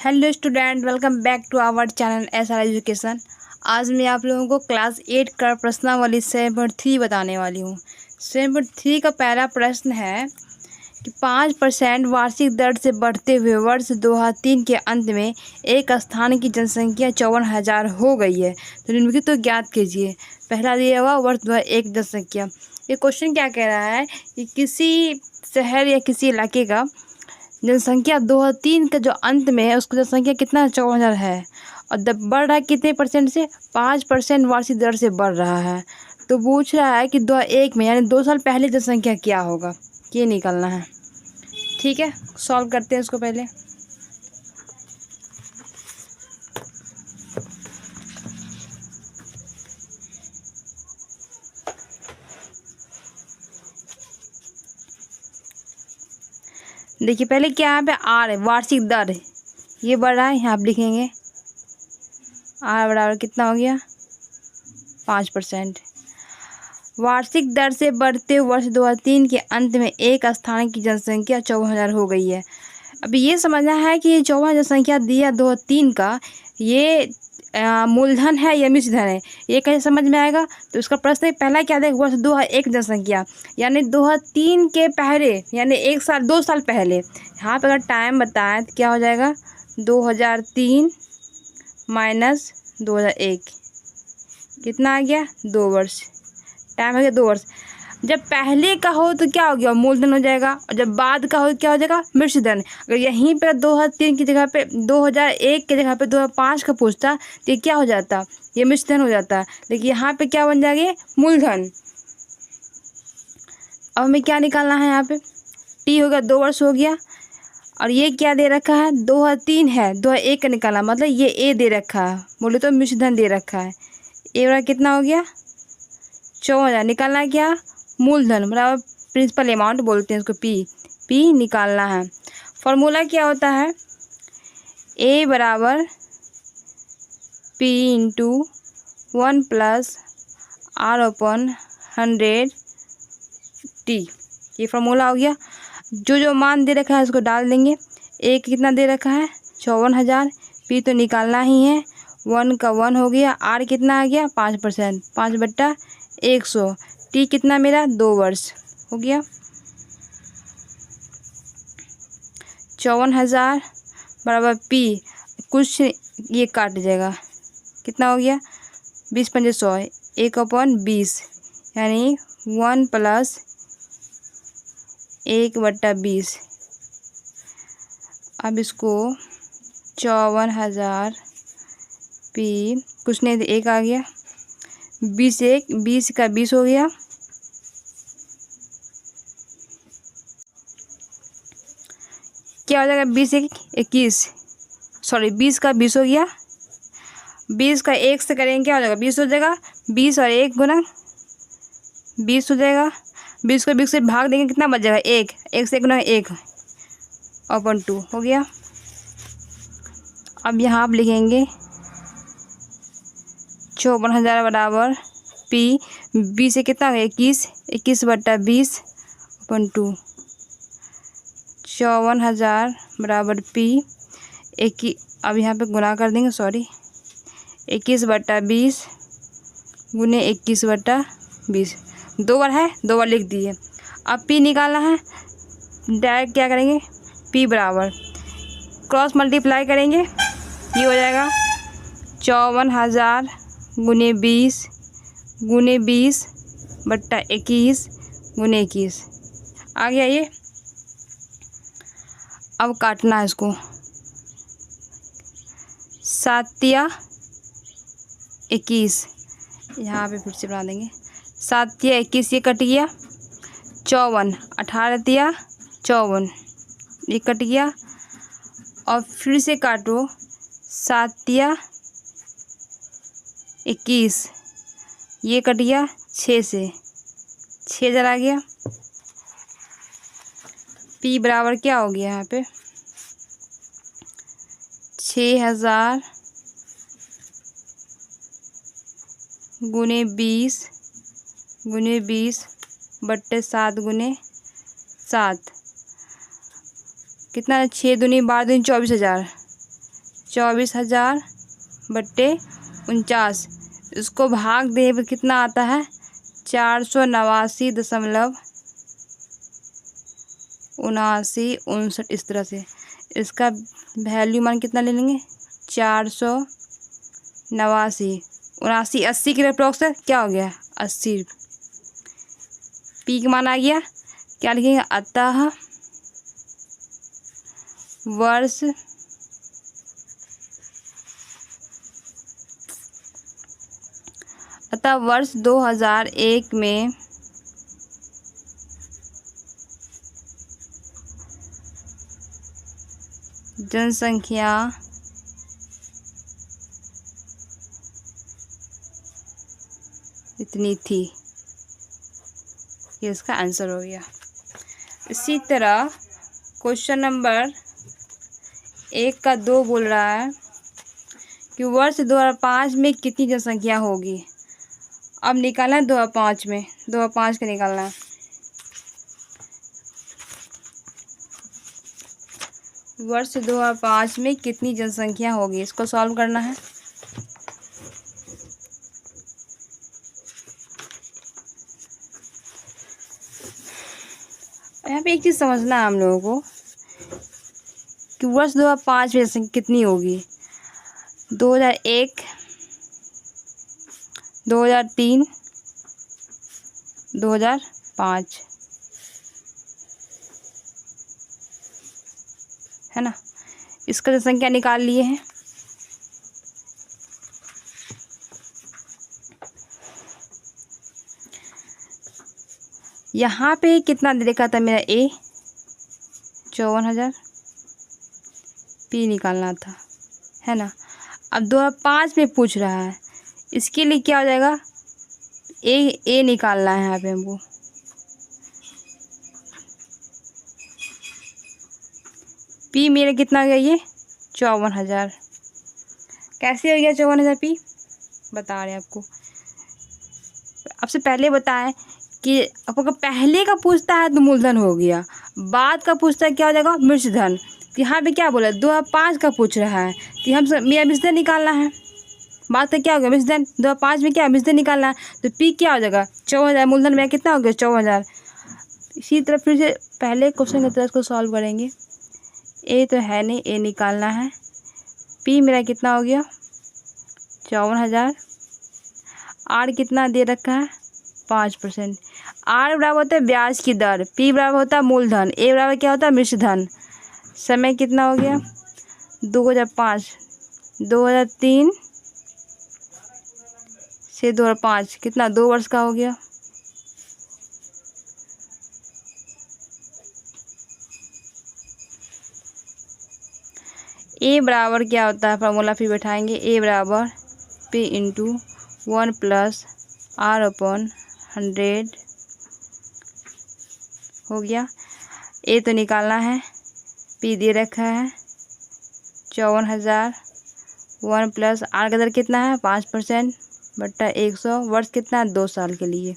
Hello student, welcome back to our channel SR education. आज मैं आप लोगों को क्लास 8 का प्रश्नावली 7.3 बताने वाली हूँ। 7.3 का पहला प्रश्न है कि 5% वार्षिक दर से बढ़ते हुए वर्ष 2003 के अंत में एक स्थान की जनसंख्या 54,000 हो गई है, तो निम्नलिखित तो ज्ञात कीजिए। पहला दिया हुआ वर्ष 2001 जनसंख्या। ये क्वेश्चन क्या कह रहा है कि किसी शहर या किसी इलाके का जनसंख्या 2003 के जो अंत में है उसकी जनसंख्या कितना 54,000 है और बढ़ रहा है कितने परसेंट से 5% वार्षिक दर से बढ़ रहा है। तो पूछ रहा है कि 2001 में यानी 2 साल पहले जनसंख्या क्या होगा, ये निकालना है। ठीक है, सॉल्व करते हैं इसको। पहले देखिए, पहले क्या यहाँ पे आर है, वार्षिक दर ये बढ़ रहा है, यहाँ आप लिखेंगे आर बराबर कितना हो गया 5%। वार्षिक दर से बढ़ते वर्ष 2003 के अंत में एक स्थान की जनसंख्या 54,000 हो गई है। अभी ये समझना है कि ये 54 जनसंख्या दिया 2003 का, ये मूलधन है या मिश्र धन है, ये कैसे समझ में आएगा। तो इसका प्रश्न पहला क्या देगा, वर्ष 2001 जनसंख्या यानी 2003 के पहले यानी 2 साल पहले। यहाँ पर अगर टाइम बताएं तो क्या हो जाएगा 2003 माइनस 2001 कितना आ गया 2 वर्ष। टाइम हो गया 2 वर्ष। जब पहले का हो तो क्या हो गया मूलधन हो जाएगा, और जब बाद का हो तो क्या हो जाएगा मिश्र धन। अगर यहीं पर 2003 की जगह पे 2001 की जगह पे 2005 का पूछता तो ये क्या हो जाता, ये मिश्र धन हो जाता। लेकिन यहाँ पे क्या बन जाएगा मूलधन। अब हमें क्या निकालना है, यहाँ पे टी हो गया 2 वर्ष हो गया, और ये क्या दे रखा है 2003 है, 2001 का निकालना मतलब ये ए दे रखा है, बोले तो मिश्र धन दे रखा है। ए वाला कितना हो गया 54,000। निकालना है क्या मूलधन बराबर प्रिंसिपल अमाउंट बोलते हैं इसको, पी निकालना है। फॉर्मूला क्या होता है ए बराबर P into 1 plus R upon 100 T. ये फॉर्मूला हो गया। जो मान दे रखा है उसको डाल देंगे। ए कितना दे रखा है 54,000, पी तो निकालना ही है, 1 का 1 हो गया, आर कितना आ गया 5%, 5/100, टी कितना मेरा 2 वर्ष हो गया। 54,000 बराबर पी, कुछ ये काट जाएगा, कितना हो गया 20×100, 1/20 यानी 1 प्लस 1/20। अब इसको 54,000 पी कुछ नहीं, एक आ गया 20 का 20 हो गया, क्या हो जाएगा 21, सॉरी 20 का 20 हो गया। 20 का 1 से करेंगे क्या हो जाएगा 20 हो जाएगा, 20 और 1 गुना 20 हो जाएगा। 20 को 20 से भाग देंगे कितना बच जाएगा 1, 1 से 1 गुना 1/2 हो गया। अब यहाँ आप लिखेंगे 54,000 बराबर पी, 20 से कितना हो गया 21, 21/20/2। 54,000 बराबर पी अब यहाँ पे गुना कर देंगे, सॉरी 21/20 गुने 21/20, 2 बार है 2 बार लिख दिए। अब पी निकालना है, डायरेक्ट क्या करेंगे पी बराबर क्रॉस मल्टीप्लाई करेंगे, ये हो जाएगा 54,000 गुने 20 गुने 20/21 गुने 21 आ गया ये। अब काटना है इसको, 7 या 21, यहाँ पे फिर से बना देंगे 7 या 21, ये कट गया 54, 18 या 54 ये कट गया, और फिर से काटो 7 या 21 ये कट गया 6 से, 6,000 आ गया। पी बराबर क्या हो गया यहाँ पे 6,000 गुने 20 गुने 20/7 गुने 7 कितना 6 दूनी 12 दूनी 24,000, 24,000 बट्टे 49, इसको भाग दे तो कितना आता है 489,79 इस तरह से। इसका वैल्यू मान कितना ले लेंगे 489, 79, 80 के अप्रॉक्स क्या हो गया 80। पी का मान आ गया, क्या लिखेंगे अतः वर्ष अतः वर्ष 2001 में जनसंख्या इतनी थी। ये इसका आंसर हो गया। इसी तरह क्वेश्चन नंबर 1 का 2 बोल रहा है कि वर्ष 2005 में कितनी जनसंख्या होगी। अब निकालना है 2005 में, 2005 का निकालना है। वर्ष 2005 में कितनी जनसंख्या होगी, इसको सॉल्व करना है। यहाँ पे एक चीज़ समझना है हम लोगों को कि वर्ष 2005 में जनसंख्या कितनी होगी। 2001, 2003, 2005 है ना। इसका जनसंख्या निकाल लिए हैं। यहाँ पे कितना दे रखा था मेरा ए 54,000, पी निकालना था है ना। अब 2005 में पूछ रहा है, इसके लिए क्या हो जाएगा ए निकालना है यहाँ पे हमको। पी मेरा कितना हो गया ये 54,000। कैसे हो गया 54,000 पी, बता रहे हैं आपको। आपसे पहले बताएं कि आपको पहले का पूछता है तो मूलधन हो गया, बाद का पूछता है क्या हो जाएगा मिश्रधन। तो यहाँ पे क्या बोला 2005 का पूछ रहा है कि हम मेरा मिश्रधन निकालना है। बात का क्या हो गया मिश्रधन, 2005 में क्या मिश्रधन निकालना है, तो पी क्या हो जाएगा 54,000, मूलधन मेरा कितना हो गया 54,000। इसी तरह फिर से पहले क्वेश्चन की तरह इसको सॉल्व करेंगे। ए तो है नहीं, ए निकालना है। पी मेरा कितना हो गया 54,000। आर कितना दे रखा है 5%। आर बराबर होता है ब्याज की दर, पी बराबर होता है मूलधन, ए बराबर क्या होता है मिश्रधन। समय कितना हो गया 2005, 2003 से 2005 कितना 2 वर्ष का हो गया। ए बराबर क्या होता है फार्मूला फिर बैठाएंगे, ए बराबर P into 1 plus R upon 100 हो गया। ए तो निकालना है, पी दे रखा है 54,000, 1 प्लस आर का दर कितना है 5% बट्टा 100, वर्ष कितना है 2 साल के लिए।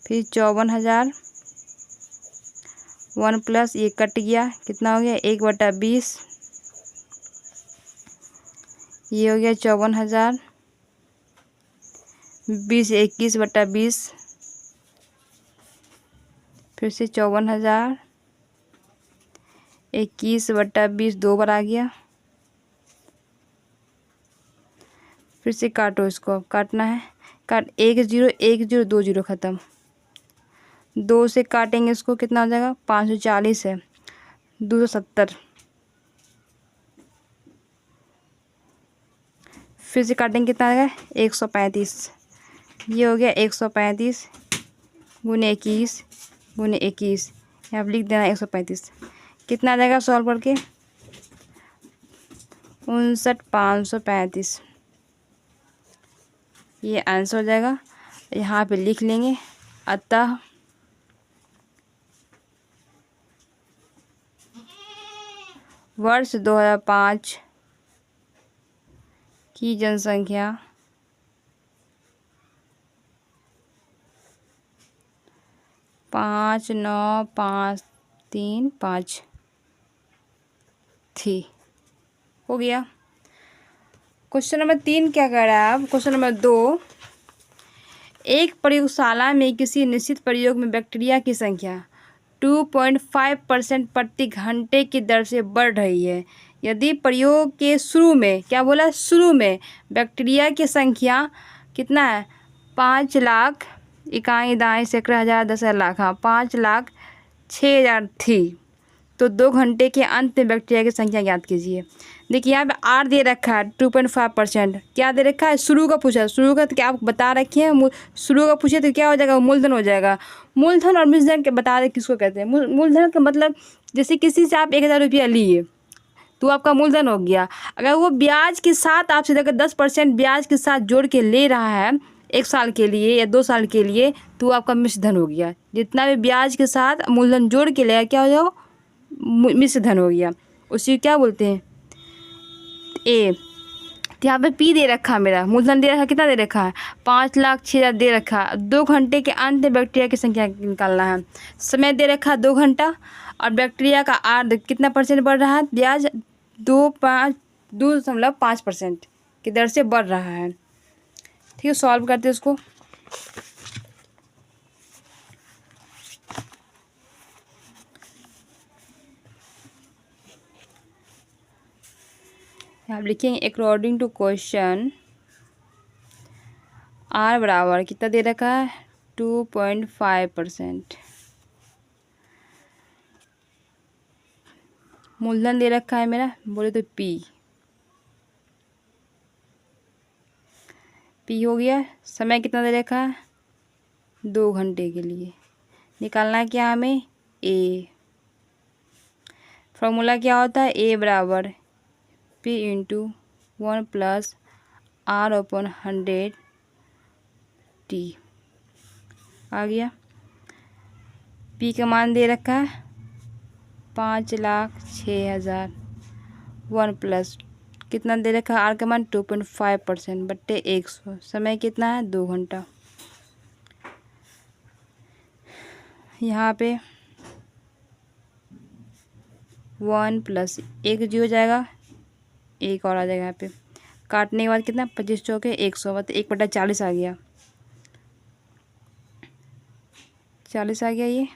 फिर 54,000, 1 प्लस ये कट गया कितना हो गया 1/20, ये हो गया 54,000, 20 21/20, फिर से 54,000, 21/20 2 बार आ गया। फिर से काटो, इसको अब काटना है, काट 1 0 1 0 2 0 ख़त्म। 2 से काटेंगे इसको कितना हो जाएगा 540 है 270। फिर से काटेंगे कितना आ गया 135। ये हो गया 135 गुने 21 गुने 21, यहाँ पर लिख देना 135। कितना आ जाएगा सॉल्व करके 59,535, ये आंसर हो जाएगा। यहाँ पे लिख लेंगे अतः वर्ष 2005 की जनसंख्या 59535 थी। हो गया। क्वेश्चन नंबर 3 क्या कह रहा है अब, क्वेश्चन नंबर 2, एक प्रयोगशाला में किसी निश्चित प्रयोग में बैक्टीरिया की संख्या 2.5% प्रति घंटे की दर से बढ़ रही है। यदि प्रयोग के शुरू में, क्या बोला, शुरू में बैक्टीरिया की संख्या कितना है, 5 लाख, इकाई दाएँ सैकड़ा हज़ार 10,000 लाख, हाँ 5,06,000 थी, तो 2 घंटे के अंत में बैक्टीरिया की संख्या ज्ञात कीजिए। देखिए यहाँ पे आर दे रखा है 2.5%, क्या दे रखा है, शुरू का पूछा, शुरू का तो क्या आप बता रखे हैं, शुरू का पूछे तो क्या हो जाएगा, मूलधन हो जाएगा। मूलधन और मूलधन के बता दें किसको कहते हैं। मूलधन का मतलब जैसे किसी से आप 1,000 रुपया लिए तो आपका मूलधन हो गया। अगर वो ब्याज के साथ आपसे अगर 10% ब्याज के साथ जोड़ के ले रहा है 1 साल के लिए या 2 साल के लिए, तो आपका मिश्र धन हो गया। जितना भी ब्याज के साथ मूलधन जोड़ के लेगा क्या हो जाएगा, मिश्र धन हो गया। उसी क्या बोलते हैं, ए। तो यहाँ पे पी दे रखा है, मेरा मूलधन दे रखा, कितना दे रखा है, 5,06,000 दे रखा है। 2 घंटे के अंत में बैक्टीरिया की संख्या निकालना है। समय दे रखा है 2 घंटा, और बैक्टीरिया का आर कितना % बढ़ रहा है, ब्याज 2.5% की दर से बढ़ रहा है। ठीक है, सॉल्व करते हैं इसको। आप लिखेंगे अकॉर्डिंग टू क्वेश्चन आर बराबर कितना दे रखा है, 2.5%। मूलधन दे रखा है मेरा, बोले तो पी हो गया। समय कितना दे रखा है, 2 घंटे के लिए। निकालना है क्या हमें, ए। फॉर्मूला क्या होता है, ए बराबर P इंटू 1 + R/100 T आ गया। P का मान दे रखा है 5,06,000, 1 प्लस कितना दे रखा है, R का मान 2.5% बट्टे 100। समय कितना है, 2 घंटा। यहाँ पे 1 + 1 जी हो जाएगा, 1 और आ जाएगा यहाँ पे। काटने के बाद कितना, 25 चौके 100, मतलब 1/40 आ गया, 40 आ गया, ये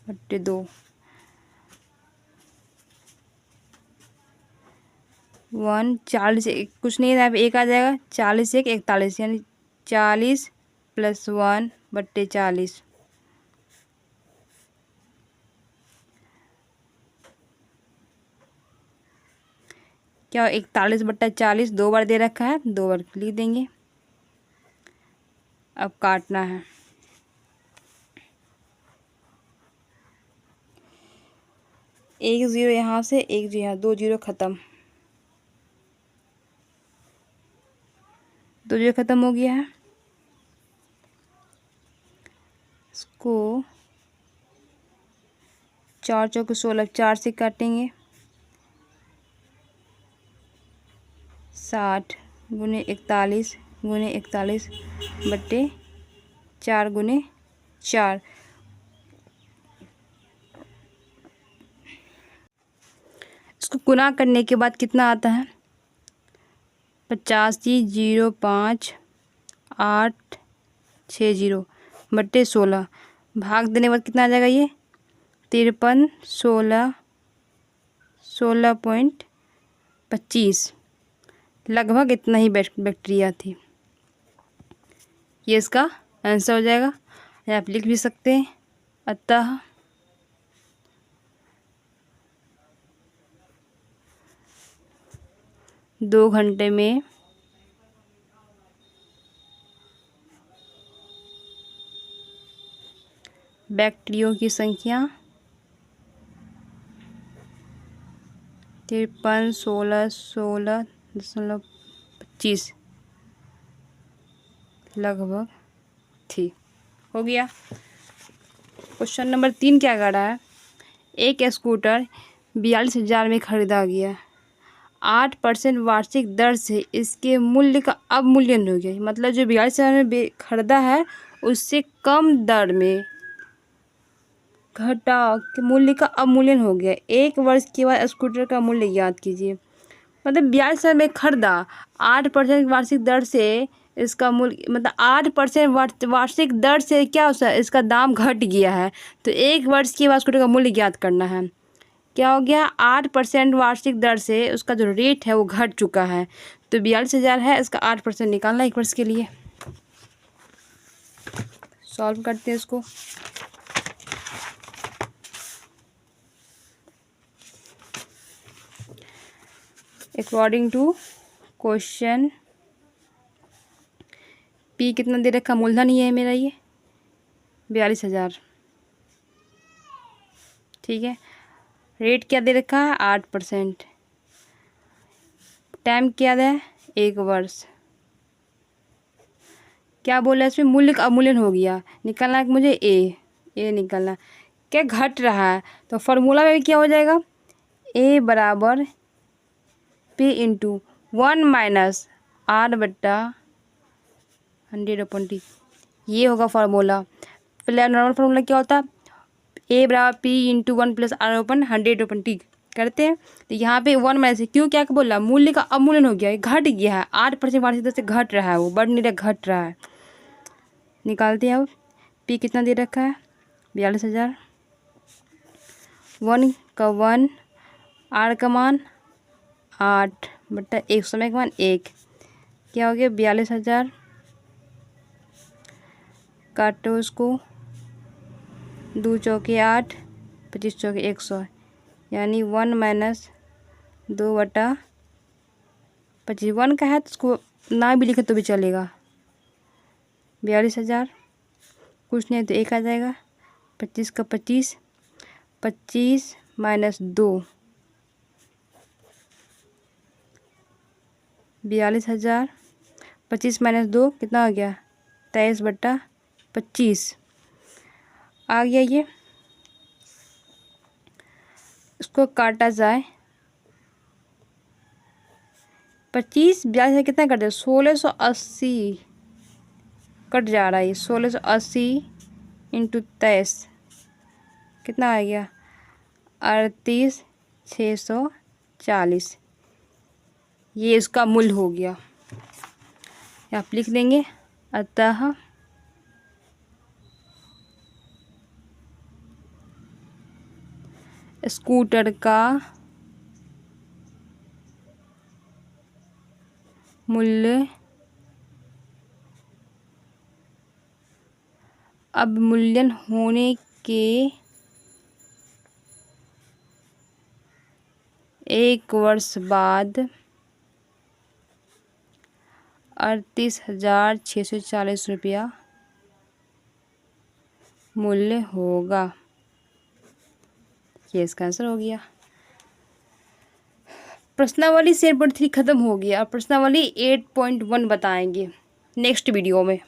बट्टे 2। 1 40 कुछ नहीं है यहाँ पे, 1 आ जाएगा, 40 1 41, यानी 40 + 1 बट्टे 40। क्या 41/40 2 बार दे रखा है, 2 बार लिख देंगे। अब काटना है। एक 0 यहाँ से, 1 0 यहाँ, 2 0 ख़त्म, 2 0 ख़त्म हो गया है। इसको 4 चौके 16, 4 से काटेंगे, 60 × 41 × 41 बट्टे 4 × 4। इसको गुना करने के बाद कितना आता है, 85,05,860 बट्टे 16। भाग देने के बाद कितना आ जाएगा, ये 53 16 16.25, लगभग इतना ही बैक्टीरिया थी। ये इसका आंसर हो जाएगा, या आप लिख भी सकते हैं। अतः दो घंटे में बैक्टीरियों की संख्या 53 16 16.25 लगभग थी। हो गया। क्वेश्चन नंबर 3 क्या कर रहा है, एक स्कूटर 42,000 में खरीदा गया, 8% वार्षिक दर से इसके मूल्य का अवमूल्यन हो गया। मतलब जो 42,000 में खरीदा है उससे कम दर में घटा के मूल्य का अवमूल्यन हो गया। 1 वर्ष के बाद स्कूटर का मूल्य ज्ञात कीजिए। मतलब 42,000 में खरीदा, 8% वार्षिक दर से इसका मूल्य, मतलब 8% वार्षिक दर से क्या हो, इसका दाम घट गया है। तो 1 वर्ष के बाद स्कूटर का मूल्य ज्ञात करना है। क्या हो गया, 8% वार्षिक दर से उसका जो रेट है वो घट चुका है। तो 42,000 है, इसका 8% निकालना 1 वर्ष के लिए। सॉल्व करते हैं इसको। अकॉर्डिंग टू क्वेश्चन पी कितना दे रखा, मूलधन ही है मेरा ये 42,000, ठीक है। रेट क्या दे रखा है, 8%। टाइम क्या है, 1 वर्ष। क्या बोला इसमें, मूल्य का अवमूल्यन हो गया। निकालना है मुझे ए निकालना। क्या घट रहा है, तो फॉर्मूला में भी क्या हो जाएगा, ए बराबर पी इंटू 1 माइनस आर बट्टा 100/T, ये होगा फार्मूला। पहले नॉर्मल फार्मूला क्या होता है, ए बराबर पी इंटू 1 प्लस R/100/T करते हैं। तो यहाँ पे 1 माइनस, क्यों, क्या बोला, मूल्य का अवमूल्यन हो गया, घट गया है। 8% वार्षिक दर से घट रहा है, वो बढ़ नहीं रहा, घट रहा है। निकालते हैं अब। पी कितना दे रखा है, 42,000। 1 का 1, आर का मान 8/100 समय का मान 1, क्या हो गया 42,000। काटो उसको, 2 चौके 8, 25 चौके 100, यानी 1 माइनस 2/25। 1 का है तो उसको ना भी लिखे तो भी चलेगा। 42,000, कुछ नहीं तो 1 आ जाएगा। 25 का 25, 25 माइनस 2, 42,000। 25 माइनस 2 कितना हो गया, 23/25 आ गया ये। इसको काटा जाए, 25 42 से कितना कट जाए, 1680 कट जा रहा है ये। 1680 इंटू 23 कितना आ गया, 38,640, ये इसका मूल्य हो गया। आप लिख देंगे, अतः स्कूटर का मूल्य अवमूल्यन होने के 1 वर्ष बाद 38,640 रुपया मूल्य होगा। ये इसका आंसर हो गया। प्रश्नावली 7.3 खत्म हो गया। प्रश्नावली 8.1 बताएंगे नेक्स्ट वीडियो में।